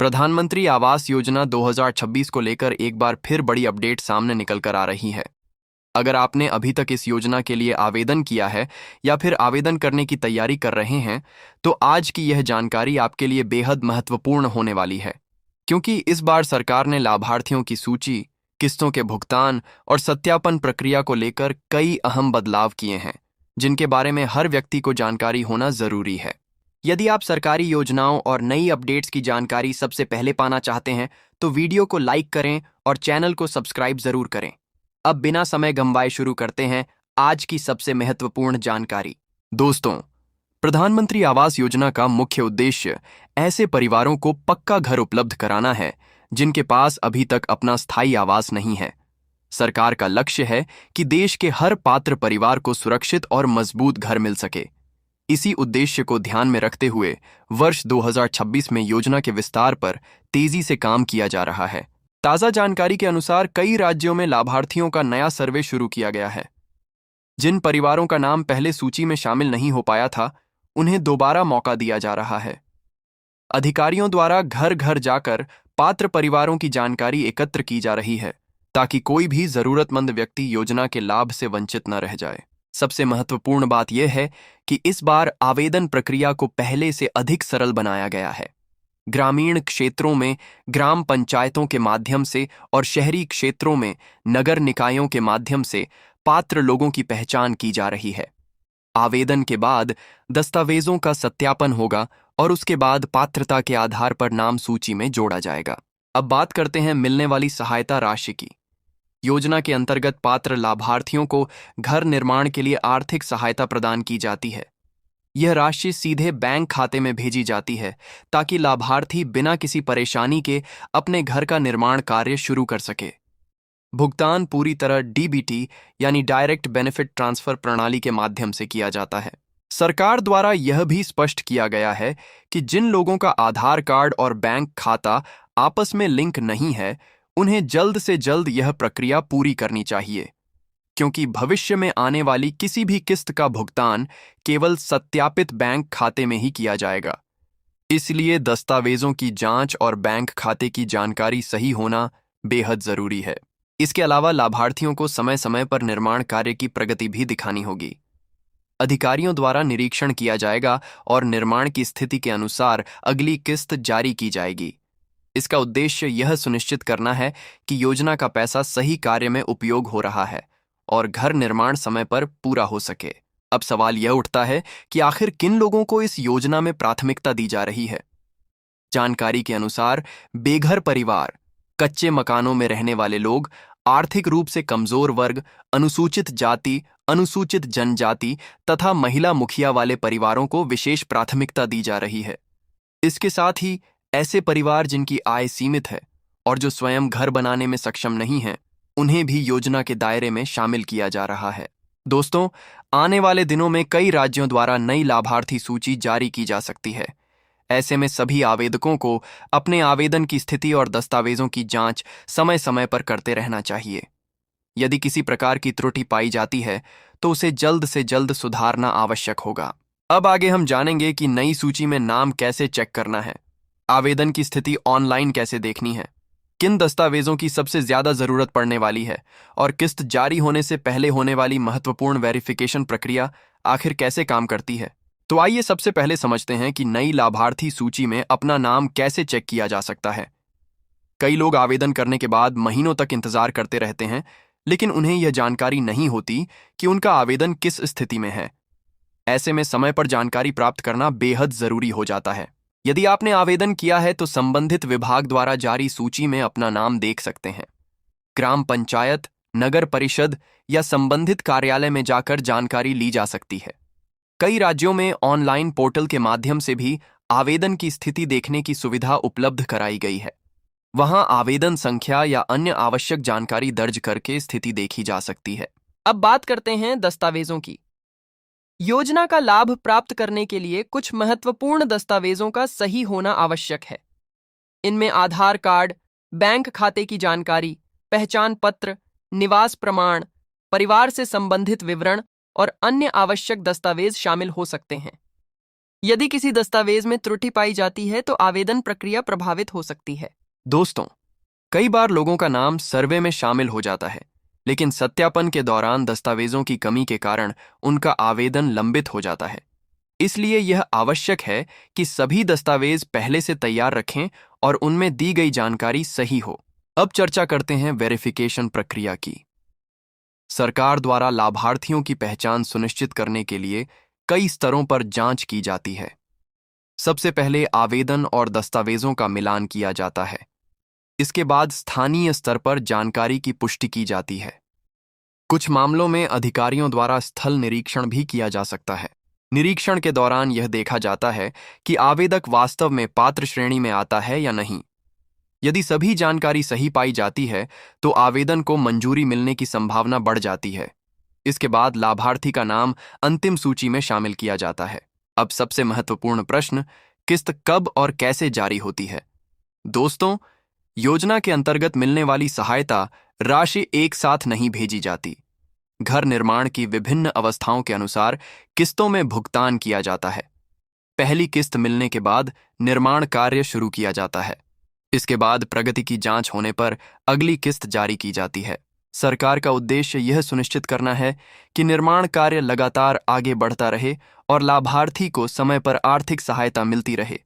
प्रधानमंत्री आवास योजना 2026 को लेकर एक बार फिर बड़ी अपडेट सामने निकल कर आ रही है। अगर आपने अभी तक इस योजना के लिए आवेदन किया है या फिर आवेदन करने की तैयारी कर रहे हैं, तो आज की यह जानकारी आपके लिए बेहद महत्वपूर्ण होने वाली है। क्योंकि इस बार सरकार ने लाभार्थियों की सूची, किस्तों के भुगतान और सत्यापन प्रक्रिया को लेकर कई अहम बदलाव किए हैं, जिनके बारे में हर व्यक्ति को जानकारी होना जरूरी है। यदि आप सरकारी योजनाओं और नई अपडेट्स की जानकारी सबसे पहले पाना चाहते हैं, तो वीडियो को लाइक करें और चैनल को सब्सक्राइब जरूर करें। अब बिना समय गंवाए शुरू करते हैं आज की सबसे महत्वपूर्ण जानकारी। दोस्तों, प्रधानमंत्री आवास योजना का मुख्य उद्देश्य ऐसे परिवारों को पक्का घर उपलब्ध कराना है जिनके पास अभी तक अपना स्थायी आवास नहीं है। सरकार का लक्ष्य है कि देश के हर पात्र परिवार को सुरक्षित और मजबूत घर मिल सके। इसी उद्देश्य को ध्यान में रखते हुए वर्ष 2026 में योजना के विस्तार पर तेजी से काम किया जा रहा है। ताज़ा जानकारी के अनुसार कई राज्यों में लाभार्थियों का नया सर्वे शुरू किया गया है। जिन परिवारों का नाम पहले सूची में शामिल नहीं हो पाया था, उन्हें दोबारा मौका दिया जा रहा है। अधिकारियों द्वारा घर घर जाकर पात्र परिवारों की जानकारी एकत्र की जा रही है, ताकि कोई भी जरूरतमंद व्यक्ति योजना के लाभ से वंचित न रह जाए। सबसे महत्वपूर्ण बात यह है कि इस बार आवेदन प्रक्रिया को पहले से अधिक सरल बनाया गया है। ग्रामीण क्षेत्रों में ग्राम पंचायतों के माध्यम से और शहरी क्षेत्रों में नगर निकायों के माध्यम से पात्र लोगों की पहचान की जा रही है। आवेदन के बाद दस्तावेजों का सत्यापन होगा और उसके बाद पात्रता के आधार पर नाम सूची में जोड़ा जाएगा। अब बात करते हैं मिलने वाली सहायता राशि की। योजना के अंतर्गत पात्र लाभार्थियों को घर निर्माण के लिए आर्थिक सहायता प्रदान की जाती है। यह राशि सीधे बैंक खाते में भेजी जाती है, ताकि लाभार्थी बिना किसी परेशानी के अपने घर का निर्माण कार्य शुरू कर सके। भुगतान पूरी तरह डीबीटी यानी डायरेक्ट बेनिफिट ट्रांसफर प्रणाली के माध्यम से किया जाता है। सरकार द्वारा यह भी स्पष्ट किया गया है कि जिन लोगों का आधार कार्ड और बैंक खाता आपस में लिंक नहीं है, उन्हें जल्द से जल्द यह प्रक्रिया पूरी करनी चाहिए, क्योंकि भविष्य में आने वाली किसी भी किस्त का भुगतान केवल सत्यापित बैंक खाते में ही किया जाएगा। इसलिए दस्तावेजों की जांच और बैंक खाते की जानकारी सही होना बेहद जरूरी है। इसके अलावा लाभार्थियों को समय समय पर निर्माण कार्य की प्रगति भी दिखानी होगी। अधिकारियों द्वारा निरीक्षण किया जाएगा और निर्माण की स्थिति के अनुसार अगली किस्त जारी की जाएगी। इसका उद्देश्य यह सुनिश्चित करना है कि योजना का पैसा सही कार्य में उपयोग हो रहा है और घर निर्माण समय पर पूरा हो सके। अब सवाल यह उठता है कि आखिर किन लोगों को इस योजना में प्राथमिकता दी जा रही है। जानकारी के अनुसार बेघर परिवार, कच्चे मकानों में रहने वाले लोग, आर्थिक रूप से कमजोर वर्ग, अनुसूचित जाति, अनुसूचित जनजाति तथा महिला मुखिया वाले परिवारों को विशेष प्राथमिकता दी जा रही है। इसके साथ ही ऐसे परिवार जिनकी आय सीमित है और जो स्वयं घर बनाने में सक्षम नहीं हैं, उन्हें भी योजना के दायरे में शामिल किया जा रहा है। दोस्तों, आने वाले दिनों में कई राज्यों द्वारा नई लाभार्थी सूची जारी की जा सकती है। ऐसे में सभी आवेदकों को अपने आवेदन की स्थिति और दस्तावेजों की जांच समय समय पर करते रहना चाहिए। यदि किसी प्रकार की त्रुटि पाई जाती है, तो उसे जल्द से जल्द सुधारना आवश्यक होगा। अब आगे हम जानेंगे कि नई सूची में नाम कैसे चेक करना है, आवेदन की स्थिति ऑनलाइन कैसे देखनी है, किन दस्तावेजों की सबसे ज्यादा जरूरत पड़ने वाली है और किस्त जारी होने से पहले होने वाली महत्वपूर्ण वेरिफिकेशन प्रक्रिया आखिर कैसे काम करती है। तो आइए सबसे पहले समझते हैं कि नई लाभार्थी सूची में अपना नाम कैसे चेक किया जा सकता है। कई लोग आवेदन करने के बाद महीनों तक इंतजार करते रहते हैं, लेकिन उन्हें यह जानकारी नहीं होती कि उनका आवेदन किस स्थिति में है। ऐसे में समय पर जानकारी प्राप्त करना बेहद जरूरी हो जाता है। यदि आपने आवेदन किया है तो संबंधित विभाग द्वारा जारी सूची में अपना नाम देख सकते हैं। ग्राम पंचायत, नगर परिषद या संबंधित कार्यालय में जाकर जानकारी ली जा सकती है। कई राज्यों में ऑनलाइन पोर्टल के माध्यम से भी आवेदन की स्थिति देखने की सुविधा उपलब्ध कराई गई है। वहां आवेदन संख्या या अन्य आवश्यक जानकारी दर्ज करके स्थिति देखी जा सकती है। अब बात करते हैं दस्तावेजों की। योजना का लाभ प्राप्त करने के लिए कुछ महत्वपूर्ण दस्तावेजों का सही होना आवश्यक है। इनमें आधार कार्ड, बैंक खाते की जानकारी, पहचान पत्र, निवास प्रमाण, परिवार से संबंधित विवरण और अन्य आवश्यक दस्तावेज शामिल हो सकते हैं। यदि किसी दस्तावेज में त्रुटि पाई जाती है तो आवेदन प्रक्रिया प्रभावित हो सकती है। दोस्तों, कई बार लोगों का नाम सर्वे में शामिल हो जाता है, लेकिन सत्यापन के दौरान दस्तावेजों की कमी के कारण उनका आवेदन लंबित हो जाता है। इसलिए यह आवश्यक है कि सभी दस्तावेज पहले से तैयार रखें और उनमें दी गई जानकारी सही हो। अब चर्चा करते हैं वेरिफिकेशन प्रक्रिया की। सरकार द्वारा लाभार्थियों की पहचान सुनिश्चित करने के लिए कई स्तरों पर जांच की जाती है। सबसे पहले आवेदन और दस्तावेजों का मिलान किया जाता है। इसके बाद स्थानीय स्तर पर जानकारी की पुष्टि की जाती है। कुछ मामलों में अधिकारियों द्वारा स्थल निरीक्षण भी किया जा सकता है। निरीक्षण के दौरान यह देखा जाता है कि आवेदक वास्तव में पात्र श्रेणी में आता है या नहीं। यदि सभी जानकारी सही पाई जाती है तो आवेदन को मंजूरी मिलने की संभावना बढ़ जाती है। इसके बाद लाभार्थी का नाम अंतिम सूची में शामिल किया जाता है। अब सबसे महत्वपूर्ण प्रश्न, किस्त कब और कैसे जारी होती है? दोस्तों, योजना के अंतर्गत मिलने वाली सहायता राशि एक साथ नहीं भेजी जाती। घर निर्माण की विभिन्न अवस्थाओं के अनुसार किस्तों में भुगतान किया जाता है। पहली किस्त मिलने के बाद निर्माण कार्य शुरू किया जाता है। इसके बाद प्रगति की जांच होने पर अगली किस्त जारी की जाती है। सरकार का उद्देश्य यह सुनिश्चित करना है कि निर्माण कार्य लगातार आगे बढ़ता रहे और लाभार्थी को समय पर आर्थिक सहायता मिलती रहे।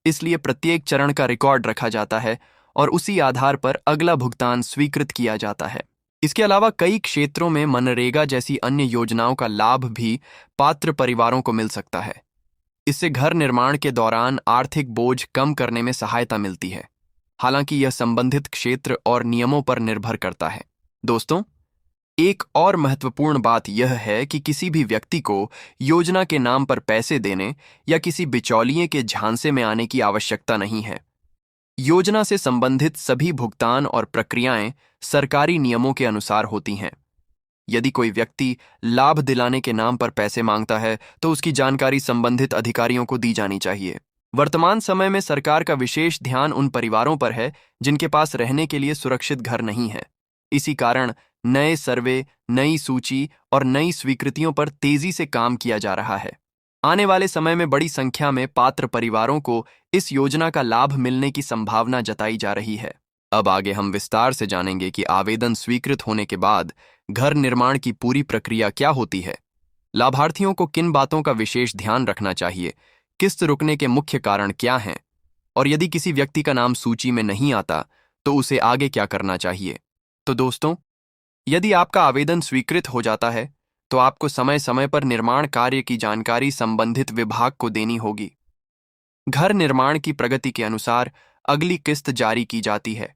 इसलिए प्रत्येक चरण का रिकॉर्ड रखा जाता है और उसी आधार पर अगला भुगतान स्वीकृत किया जाता है। इसके अलावा कई क्षेत्रों में मनरेगा जैसी अन्य योजनाओं का लाभ भी पात्र परिवारों को मिल सकता है। इससे घर निर्माण के दौरान आर्थिक बोझ कम करने में सहायता मिलती है। हालांकि यह संबंधित क्षेत्र और नियमों पर निर्भर करता है। दोस्तों, एक और महत्वपूर्ण बात यह है कि किसी भी व्यक्ति को योजना के नाम पर पैसे देने या किसी बिचौलिए के झांसे में आने की आवश्यकता नहीं है। योजना से संबंधित सभी भुगतान और प्रक्रियाएं सरकारी नियमों के अनुसार होती हैं। यदि कोई व्यक्ति लाभ दिलाने के नाम पर पैसे मांगता है तो उसकी जानकारी संबंधित अधिकारियों को दी जानी चाहिए। वर्तमान समय में सरकार का विशेष ध्यान उन परिवारों पर है जिनके पास रहने के लिए सुरक्षित घर नहीं है। इसी कारण नए सर्वे, नई सूची और नई स्वीकृतियों पर तेजी से काम किया जा रहा है। आने वाले समय में बड़ी संख्या में पात्र परिवारों को इस योजना का लाभ मिलने की संभावना जताई जा रही है। अब आगे हम विस्तार से जानेंगे कि आवेदन स्वीकृत होने के बाद घर निर्माण की पूरी प्रक्रिया क्या होती है, लाभार्थियों को किन बातों का विशेष ध्यान रखना चाहिए, किस्त रुकने के मुख्य कारण क्या हैं, और यदि किसी व्यक्ति का नाम सूची में नहीं आता तो उसे आगे क्या करना चाहिए। तो दोस्तों, यदि आपका आवेदन स्वीकृत हो जाता है तो आपको समय समय पर निर्माण कार्य की जानकारी संबंधित विभाग को देनी होगी। घर निर्माण की प्रगति के अनुसार अगली किस्त जारी की जाती है।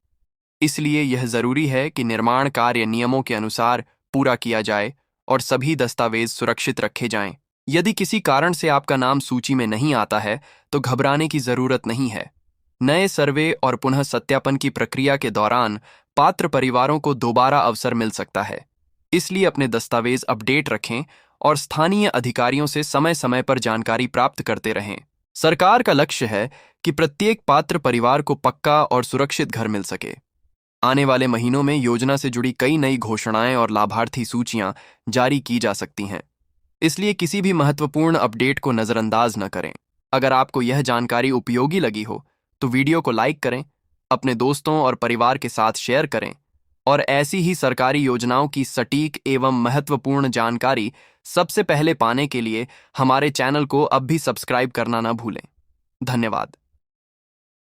इसलिए यह जरूरी है कि निर्माण कार्य नियमों के अनुसार पूरा किया जाए और सभी दस्तावेज सुरक्षित रखे जाएं। यदि किसी कारण से आपका नाम सूची में नहीं आता है तो घबराने की जरूरत नहीं है। नए सर्वे और पुनः सत्यापन की प्रक्रिया के दौरान पात्र परिवारों को दोबारा अवसर मिल सकता है। इसलिए अपने दस्तावेज अपडेट रखें और स्थानीय अधिकारियों से समय समय पर जानकारी प्राप्त करते रहें। सरकार का लक्ष्य है कि प्रत्येक पात्र परिवार को पक्का और सुरक्षित घर मिल सके। आने वाले महीनों में योजना से जुड़ी कई नई घोषणाएं और लाभार्थी सूचियां जारी की जा सकती हैं। इसलिए किसी भी महत्वपूर्ण अपडेट को नजरअंदाज न करें। अगर आपको यह जानकारी उपयोगी लगी हो तो वीडियो को लाइक करें, अपने दोस्तों और परिवार के साथ शेयर करें और ऐसी ही सरकारी योजनाओं की सटीक एवं महत्वपूर्ण जानकारी सबसे पहले पाने के लिए हमारे चैनल को अब भी सब्सक्राइब करना न भूलें। धन्यवाद।